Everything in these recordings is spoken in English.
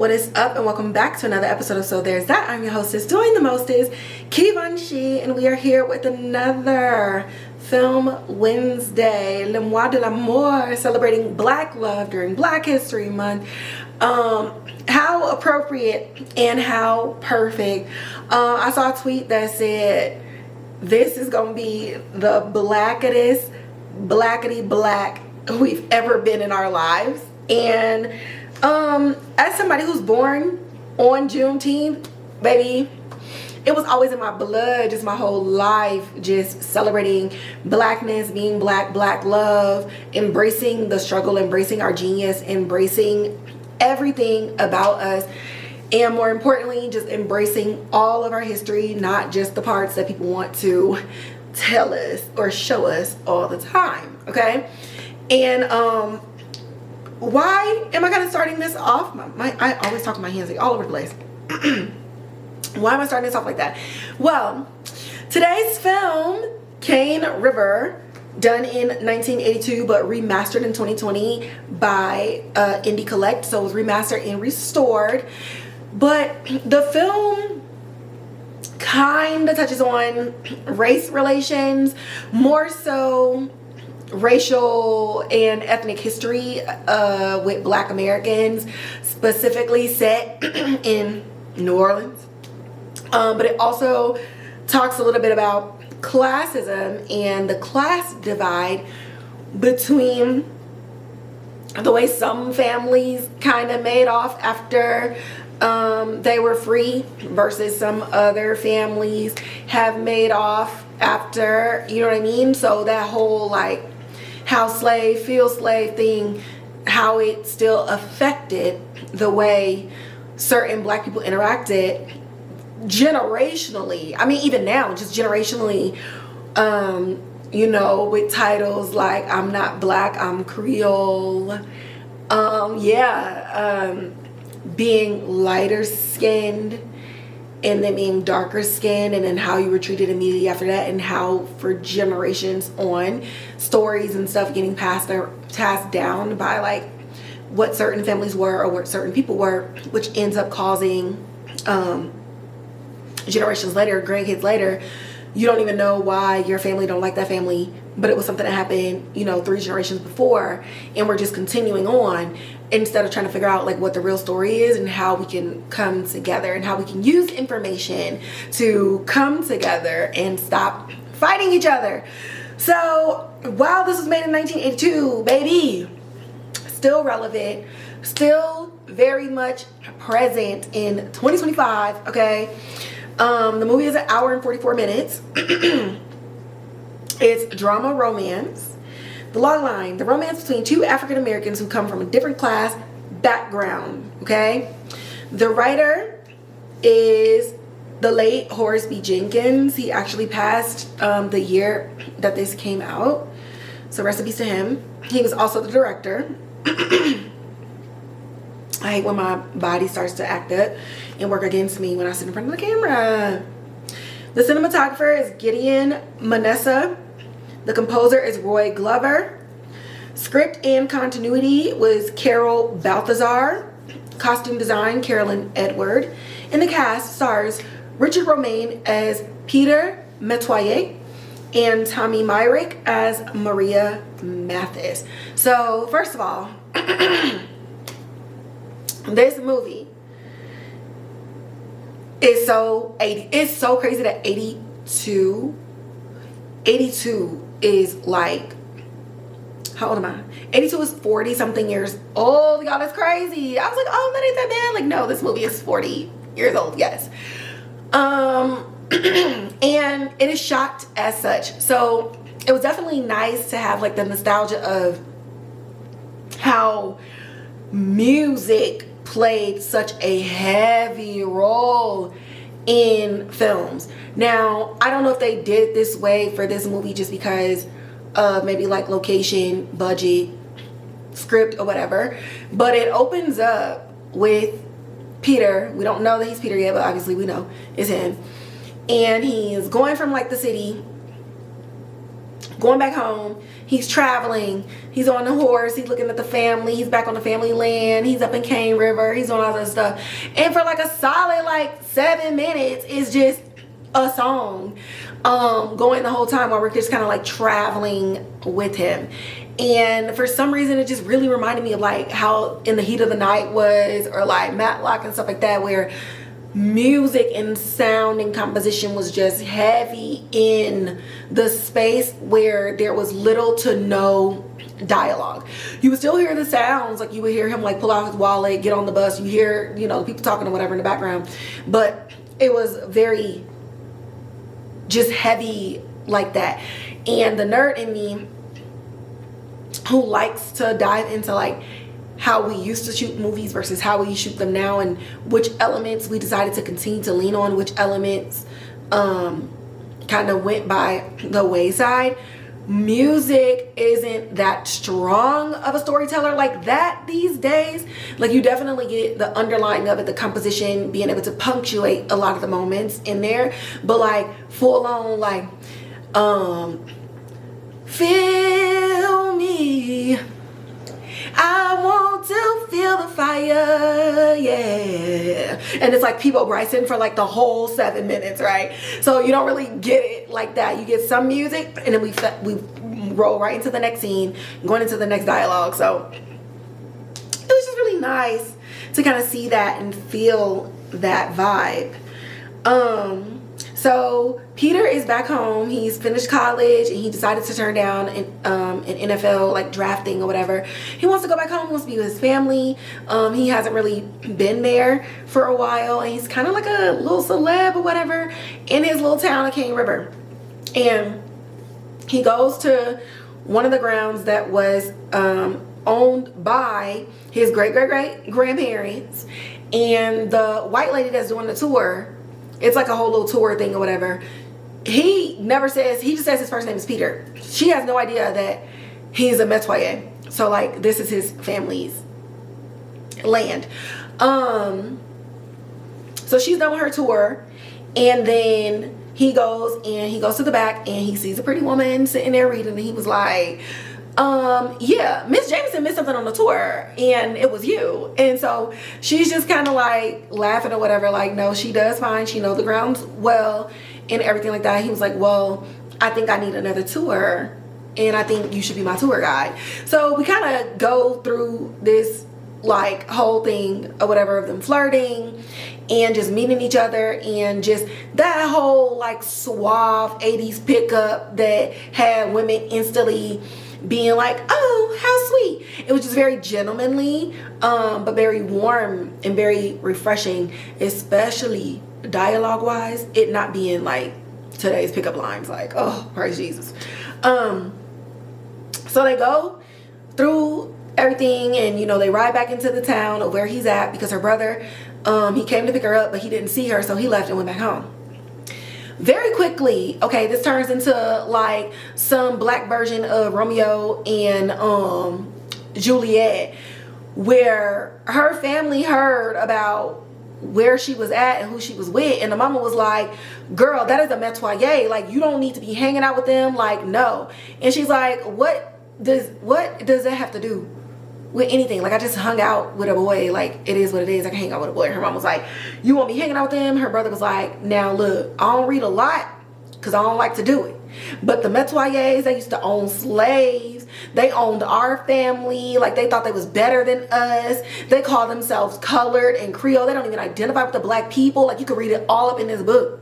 What is up, and welcome back to another episode of So There's That. I'm your hostess, doing the mostest, Kivanshi, and we are here with another Film Wednesday, Le Mois de l'Amour, celebrating Black love during Black History Month. How appropriate and how perfect. I saw a tweet that said, this is going to be the blackest, blackety black we've ever been in our lives. And as somebody who's born on Juneteenth, baby, it was always in my blood, just my whole life, just celebrating blackness, being black, black love, embracing the struggle, embracing our genius, embracing everything about us, and more importantly, just embracing all of our history, not just the parts that people want to tell us or show us all the time, okay? And why am I kind of starting this off? I always talk with my hands like all over the place. Why am I starting this off like that? Well, today's film, Cane River, done in 1982 but remastered in 2020 by Indie Collect. So it was remastered and restored. But the film kind of touches on race relations, more so racial and ethnic history with Black Americans, specifically set in New Orleans. But it also talks a little bit about classism and the class divide between the way some families kind of made off after they were free versus some other families have made off after, you know what I mean? So that whole like how slave feels slave thing, how it still affected the way certain Black people interacted generationally. I mean, even now, just generationally, you know, with titles like I'm Not Black, I'm Creole, being lighter skinned and then being darker skinned, and then how you were treated immediately after that, and how for generations on, stories and stuff getting passed down by like what certain families were or what certain people were, which ends up causing generations later, grandkids later, you don't even know why your family don't like that family, but it was something that happened, you know, 3 generations before, and we're just continuing on instead of trying to figure out like what the real story is and how we can come together and how we can use information to come together and stop fighting each other. So while this was made in 1982, baby, still relevant, still very much present in 2025, okay? The movie is 1 hour and 44 minutes. It's drama romance. The logline, the romance between 2 African Americans who come from a different class background, okay? The writer is the late Horace B. Jenkins. He actually passed the year that this came out. So rest in peace to him. He was also the director. I hate when my body starts to act up and work against me when I sit in front of the camera. The cinematographer is Gideon Mannaseh. The composer is Roy Glover. Script and continuity was Carol Balthazar. Costume design, Carolyn Edward. And the cast stars Richard Romain as Peter Metoyer and Tommye Myrick as Maria Mathis. So first of all, this movie is so 80. It's so crazy that 82 is like, how old am I? 82 is 40 something years old. Y'all, that's crazy. I was like, oh, that ain't that bad. Like, no, this movie is 40 years old. Yes. And it is shot as such. So it was definitely nice to have like the nostalgia of how music played such a heavy role in films. Now, I don't know if they did this way for this movie just because of maybe like location, budget, script, or whatever, but it opens up with Peter. We don't know that he's Peter yet, but obviously we know it's him. And he's going from like the city going back home. He's traveling. He's on the horse. He's looking at the family. He's back on the family land. He's up in Cane River. He's on all that stuff. And for like a solid like 7 minutes, it's just a song going the whole time while we're just kind of like traveling with him. And for some reason, it just really reminded me of like how In the Heat of the Night was, or like Matlock and stuff like that, where music and sound and composition was just heavy in the space where there was little to no dialogue. You would still hear the sounds, like you would hear him like pull out his wallet, get on the bus, you hear, you know, people talking or whatever in the background, but it was very just heavy like that. And the nerd in me who likes to dive into like how we used to shoot movies versus how we shoot them now, and which elements we decided to continue to lean on, which elements kind of went by the wayside. Music isn't that strong of a storyteller like that these days. Like, you definitely get the underlying of it, the composition, being able to punctuate a lot of the moments in there, but like full on like feel me, I want to feel the fire, yeah. And it's like Peebo Bryson for like the whole 7 minutes, right? So you don't really get it like that. You get some music, and then we roll right into the next scene, going into the next dialogue. So it was just really nice to kind of see that and feel that vibe. So Peter is back home. He's finished college and he decided to turn down an NFL like drafting or whatever. He wants to go back home. He wants to be with his family. He hasn't really been there for a while, and he's kind of like a little celeb or whatever in his little town of Cane River. And he goes to one of the grounds that was owned by his great-great-great-grandparents, and the white lady that's doing the tour, it's like a whole little tour thing or whatever. He never says, he just says his first name is Peter. She has no idea that he's a Metoyer. So like, this is his family's land. So she's done with her tour, and then he goes to the back and he sees a pretty woman sitting there reading, and he was like, yeah, Miss Jameson missed something on the tour and it was you. And so she's just kind of like laughing or whatever, like, no, she does fine, she knows the grounds well and everything like that. He was like, well, I think I need another tour and I think you should be my tour guide. So we kind of go through this like whole thing or whatever of them flirting and just meeting each other, and just that whole like suave 80s pickup that had women instantly being like, oh, how sweet. It was just very gentlemanly, but very warm and very refreshing, especially dialogue wise, it not being like today's pickup lines like, oh, praise Jesus. So they go through everything, and you know, they ride back into the town of where he's at, because her brother, he came to pick her up, but he didn't see her, so he left and went back home. Very quickly, okay, this turns into like some black version of Romeo and Juliet, where her family heard about where she was at and who she was with, and the mama was like, girl, that is a Metoyer, like, you don't need to be hanging out with them, like, no. And she's like, what does that have to do with anything? Like, I just hung out with a boy, like, it is what it is, I can hang out with a boy. Her mom was like, you want me hanging out with them? Her brother was like, now look, I don't read a lot because I don't like to do it, but the Metoyers, they used to own slaves, they owned our family, like they thought they was better than us, they call themselves colored and Creole, they don't even identify with the black people, like you could read it all up in this book.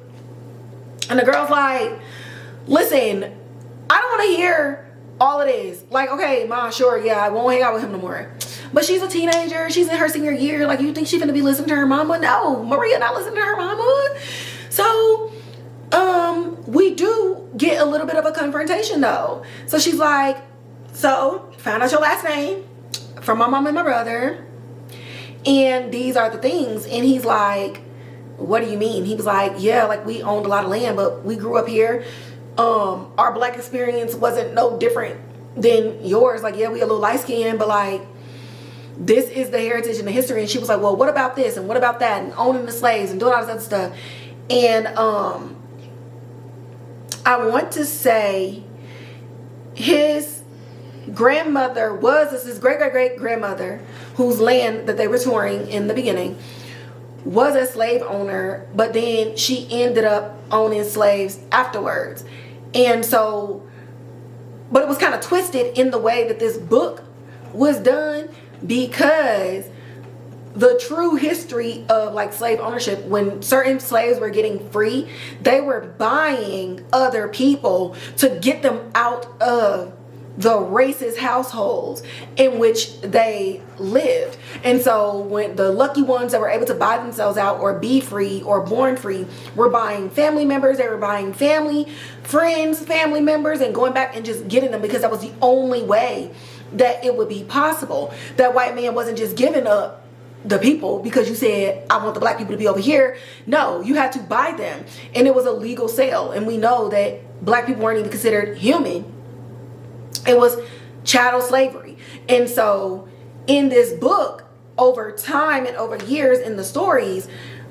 And the girl's like, listen, I don't want to hear all it is. Like, okay, ma, sure, yeah, I won't hang out with him no more. But she's a teenager, she's in her senior year, like, you think she's gonna be listening to her mama? No, Maria not listening to her mama. So we do get a little bit of a confrontation though. So she's like, so found out your last name from my mom and my brother, and these are the things. And he's like, what do you mean? He was like, yeah, like, we owned a lot of land, but we grew up here. Our black experience wasn't no different than yours. Like, yeah, we a little light skinned, but like, this is the heritage and the history. And she was like, well, what about this and what about that, and owning the slaves and doing all this other stuff. And I want to say his grandmother was his great-great-great-grandmother, whose land that they were touring in the beginning, was a slave owner, but then she ended up owning slaves afterwards. And so, but it was kind of twisted in the way that this book was done, because the true history of like slave ownership, when certain slaves were getting free, they were buying other people to get them out of the racist households in which they lived. And so when the lucky ones that were able to buy themselves out or be free or born free were buying family members, they were buying family, friends, family members, and going back and just getting them, because that was the only way that it would be possible. That white man wasn't just giving up the people because you said, I want the black people to be over here. No, you had to buy them, and it was a legal sale. And we know that black people weren't even considered human. It was chattel slavery. And so in this book, over time and over years in the stories,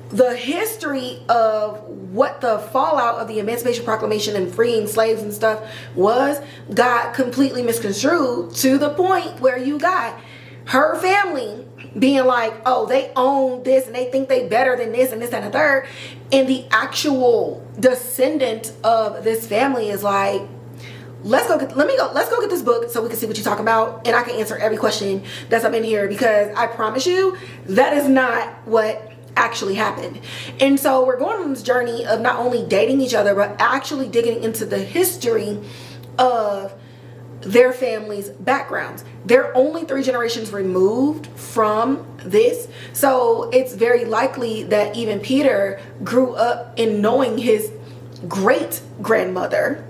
the history of what the fallout of the Emancipation Proclamation and freeing slaves and stuff was got completely misconstrued, to the point where you got her family being like, oh, they own this and they think they better than this and this and the third. And the actual descendant of this family is like, let's go get this book so we can see what you're talking about, and I can answer every question that's up in here, because I promise you that is not what actually happened. And so we're going on this journey of not only dating each other, but actually digging into the history of their families' backgrounds. They're only 3 generations removed from this, so it's very likely that even Peter grew up in knowing his great grandmother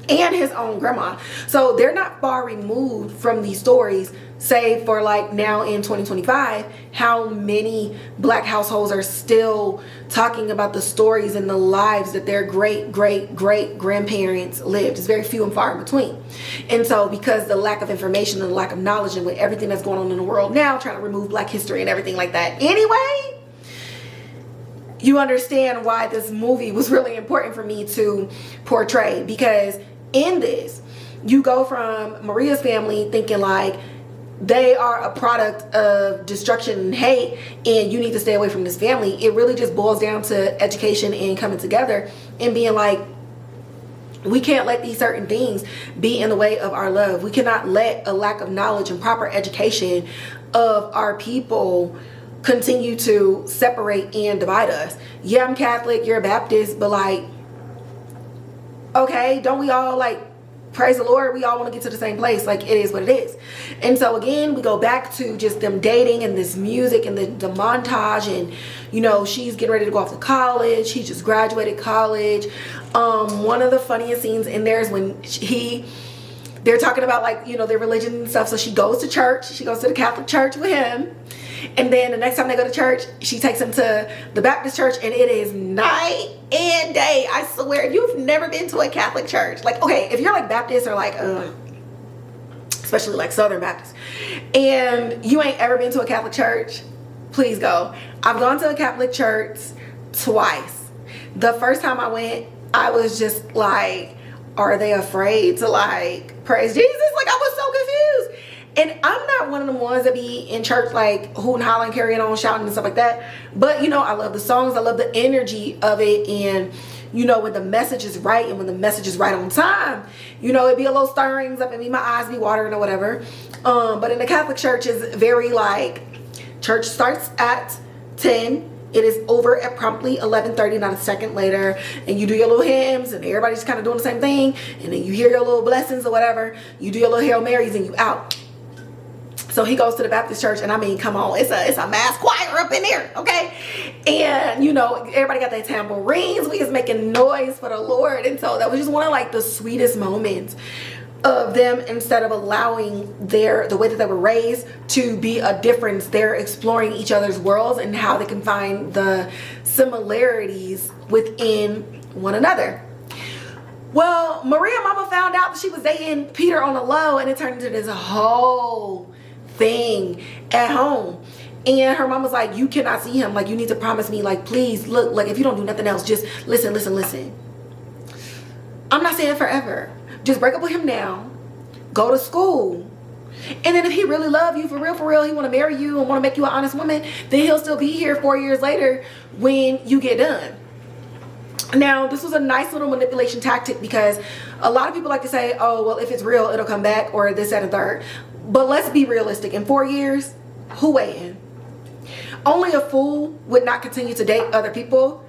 and his own grandma. So they're not far removed from these stories, save for like now in 2025, how many black households are still talking about the stories and the lives that their great grandparents lived. It's very few and far in between. And so because the lack of information and the lack of knowledge, and with everything that's going on in the world now, trying to remove black history and everything like that anyway, you understand why this movie was really important for me to portray. Because in this, you go from Maria's family thinking like they are a product of destruction and hate, and you need to stay away from this family. It really just boils down to education and coming together and being like, we can't let these certain things be in the way of our love. We cannot let a lack of knowledge and proper education of our people continue to separate and divide us. Yeah, I'm Catholic, you're a Baptist, but like, okay, don't we all like, praise the Lord, we all want to get to the same place. Like, it is what it is. And so again, we go back to just them dating and this music and the montage, and you know, she's getting ready to go off to college. He just graduated college. One of the funniest scenes in there is when they're talking about like, you know, their religion and stuff. So she goes to church. She goes to the Catholic church with him. And then the next time they go to church, she takes him to the Baptist church, and it is night and day. I swear, if you've never been to a Catholic church, like, okay, if you're like Baptist or like, especially like Southern Baptist, and you ain't ever been to a Catholic church, please go. I've gone to a Catholic church twice. The first time I went, I was just like, are they afraid to like praise Jesus? Like, I was so confused. And I'm not one of the ones that be in church like hooting, hollering, carrying on, shouting and stuff like that. But, you know, I love the songs. I love the energy of it. And, you know, when the message is right and when the message is right on time, you know, it'd be a little stirrings up in me. My eyes be watering or whatever. But in the Catholic church is very like, church starts at 10. It is over at promptly 11:30, not a second later. And you do your little hymns and everybody's kind of doing the same thing. And then you hear your little blessings or whatever. You do your little Hail Marys and you out. So he goes to the Baptist church, and I mean, come on, it's a mass choir up in there, okay? And, you know, everybody got their tambourines. We just making noise for the Lord. And so that was just one of, like, the sweetest moments of them. Instead of allowing the way that they were raised to be a difference, they're exploring each other's worlds and how they can find the similarities within one another. Well, Maria mama found out that she was dating Peter on the low, and it turned into this whole thing at home. And her mom was like, you cannot see him, like, you need to promise me, like, please, look, like, if you don't do nothing else, just listen. I'm not saying forever, Just break up with him now. Go to school. And then if he really love you, for real, he want to marry you and want to make you an honest woman, then he'll still be here 4 years later when you get done. Now, this was a nice little manipulation tactic because a lot of people like to say, oh, well, if it's real, it'll come back, or this, that, and third. But let's be realistic. In 4 years, who waiting? Only a fool would not continue to date other people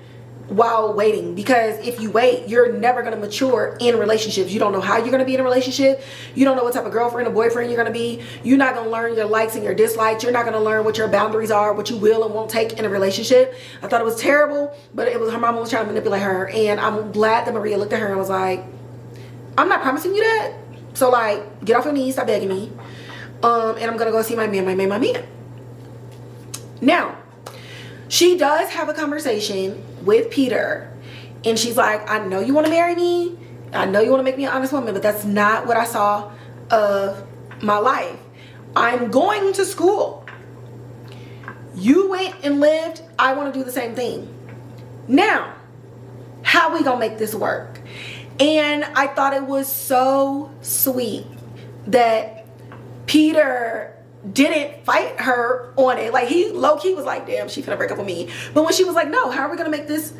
while waiting, because if you wait, you're never going to mature in relationships. You don't know how you're going to be in a relationship. You don't know what type of girlfriend or boyfriend you're going to be. You're not going to learn your likes and your dislikes. You're not going to learn what your boundaries are, what you will and won't take in a relationship. I thought it was terrible, but it was her mama was trying to manipulate her, and I'm glad that Maria looked at her and was like, I'm not promising you that, so like, get off your knees, stop begging me, and I'm gonna go see my man. Now, she does have a conversation with Peter, and she's like, I know you want to marry me, I know you want to make me an honest woman, but that's not what I saw of my life. I'm going to school. You went and lived, I want to do the same thing. Now, how we gonna make this work? And I thought it was so sweet that Peter didn't fight her on it. Like, he low-key was like, damn, she finna break up with me. But when she was like, no, how are we gonna make this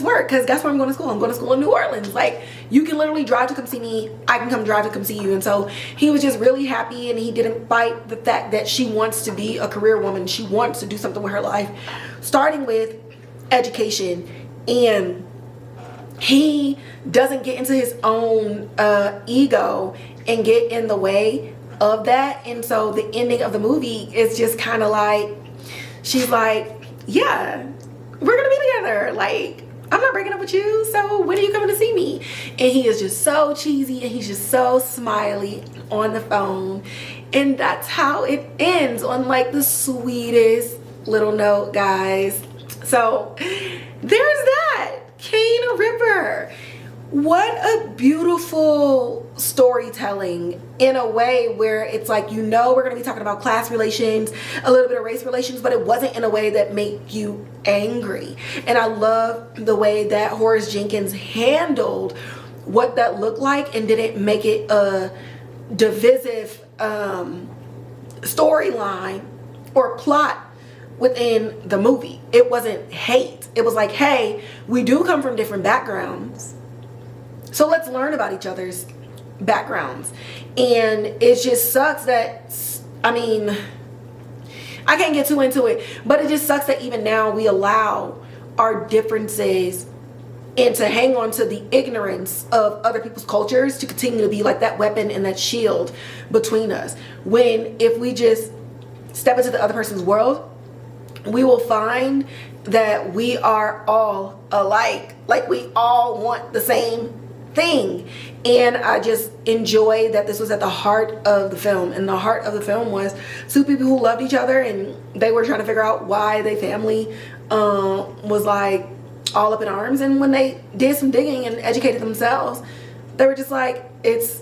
work? Because guess where I'm going to school? I'm going to school in New Orleans. Like, you can literally drive to come see me, I can come drive to come see you. And so he was just really happy, and he didn't fight the fact that she wants to be a career woman. She wants to do something with her life, starting with education. And he doesn't get into his own ego and get in the way of that. And so the ending of the movie is just kind of like, she's like, yeah, we're gonna be together, like, I'm not breaking up with you, so when are you coming to see me? And he is just so cheesy, and he's just so smiley on the phone, and that's how it ends, on like the sweetest little note, guys. So there's that. Cane Ripper. What a beautiful storytelling, in a way where it's like, you know, we're going to be talking about class relations, a little bit of race relations, but it wasn't in a way that made you angry. And I love the way that Horace Jenkins handled what that looked like and didn't make it a divisive storyline or plot within the movie. It wasn't hate. It was like, hey, we do come from different backgrounds, so let's learn about each other's backgrounds. And it just sucks that, I mean, I can't get too into it, but it just sucks that even now we allow our differences and to hang on to the ignorance of other people's cultures to continue to be like that weapon and that shield between us. When if we just step into the other person's world, we will find that we are all alike. Like, we all want the same thing. And I just enjoy that this was at the heart of the film. And the heart of the film was two people who loved each other, and they were trying to figure out why their family was like all up in arms. And when they did some digging and educated themselves, they were just like, it's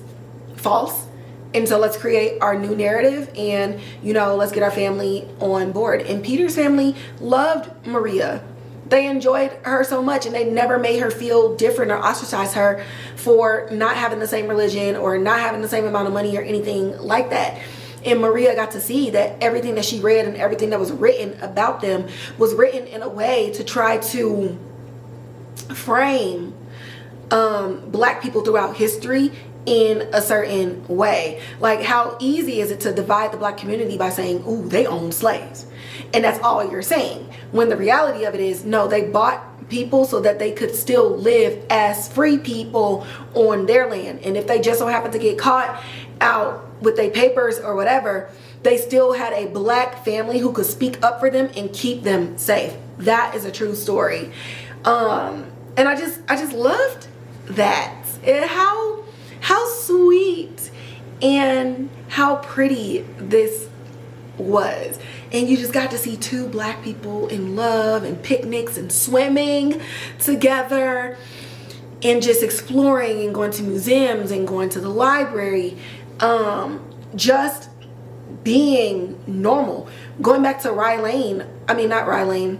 false. And so let's create our new narrative, and, you know, let's get our family on board. And Peter's family loved Maria. They enjoyed her so much, and they never made her feel different or ostracize her for not having the same religion or not having the same amount of money or anything like that. And Maria got to see that everything that she read and everything that was written about them was written in a way to try to frame black people throughout history in a certain way. Like, how easy is it to divide the black community by saying, ooh, they own slaves, and that's all you're saying, when the reality of it is, no, they bought people so that they could still live as free people on their land. And if they just so happen to get caught out with their papers or whatever, they still had a black family who could speak up for them and keep them safe. That is a true story. And I just loved that. And how sweet and how pretty this was. And you just got to see two black people in love and picnics and swimming together and just exploring and going to museums and going to the library, just being normal. Going back to not Rye Lane,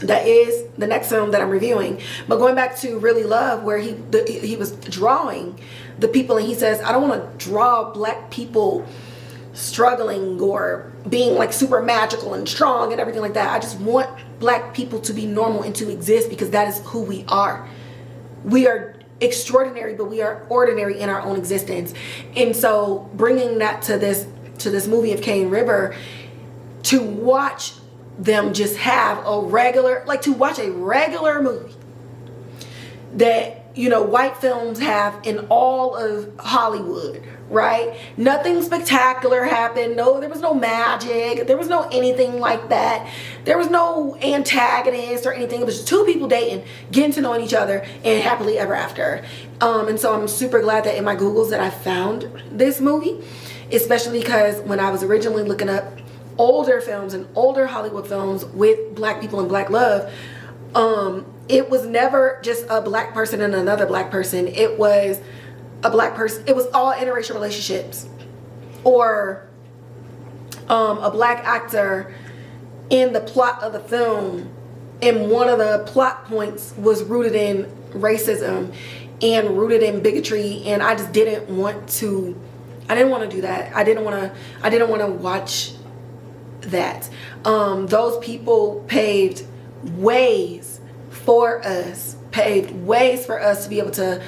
that is the next film that I'm reviewing, but going back to Really Love, where he was drawing the people, and he says, I don't want to draw black people struggling or being like super magical and strong and everything like that. I just want black people to be normal and to exist, because that is who we are. We are extraordinary, but we are ordinary in our own existence. And so bringing that to this movie of Cane River, to watch them just have a regular, like to watch a regular movie that, you know, white films have in all of Hollywood, right? Nothing spectacular happened. No, there was no magic. There was no anything like that. There was no antagonist or anything. It was just two people dating, getting to know each other, and happily ever after. And so I'm super glad that in my Googles that I found this movie, especially because when I was originally looking up older films and older Hollywood films with black people and black love, it was never just a black person and another black person. It was a black person. It was all interracial relationships, or a black actor in the plot of the film, and one of the plot points was rooted in racism and rooted in bigotry, and I just didn't want to do that. I didn't want to watch that. Those people paved ways for us to be able to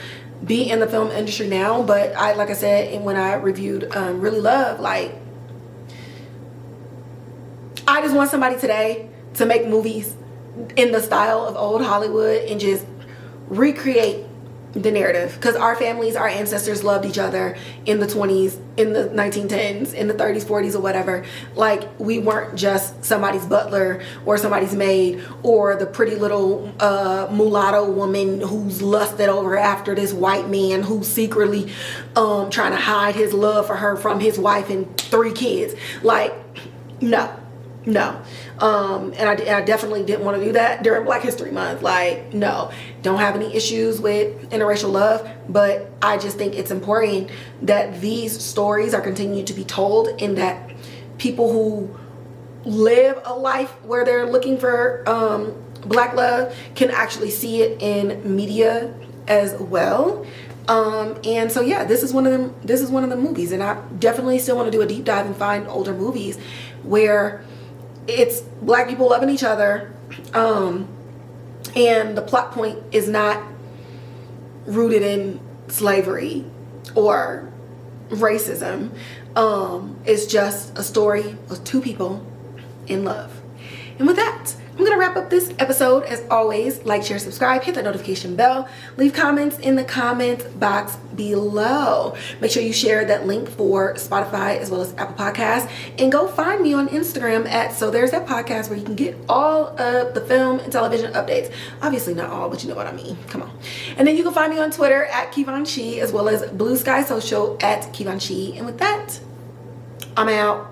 be in the film industry now. But like I said, and when I reviewed Really Love, like, I just want somebody today to make movies in the style of old Hollywood and just recreate the narrative, because our families, our ancestors loved each other in the 20s, in the 1910s, in the 30s, 40s, or whatever. Like, we weren't just somebody's butler or somebody's maid or the pretty little mulatto woman who's lusted over after this white man who's secretly trying to hide his love for her from his wife and 3 kids. Like, no. And I definitely didn't want to do that during Black History Month. Like, no, don't have any issues with interracial love, but I just think it's important that these stories are continued to be told, and that people who live a life where they're looking for black love can actually see it in media as well. And so yeah, this is one of the movies, and I definitely still want to do a deep dive and find older movies where it's black people loving each other, and the plot point is not rooted in slavery or racism. It's just a story of 2 people in love. And with that, I'm gonna wrap up this episode. As always, like, share, subscribe, hit that notification bell, leave comments in the comment box below. Make sure you share that link for Spotify as well as Apple Podcasts, and go find me on Instagram at So There's That Podcast, where you can get all of the film and television updates. Obviously not all, but you know what I mean. Come on. And then you can find me on Twitter at KeyvonShe, as well as Blue Sky Social at KeyvonShe. And with that, I'm out.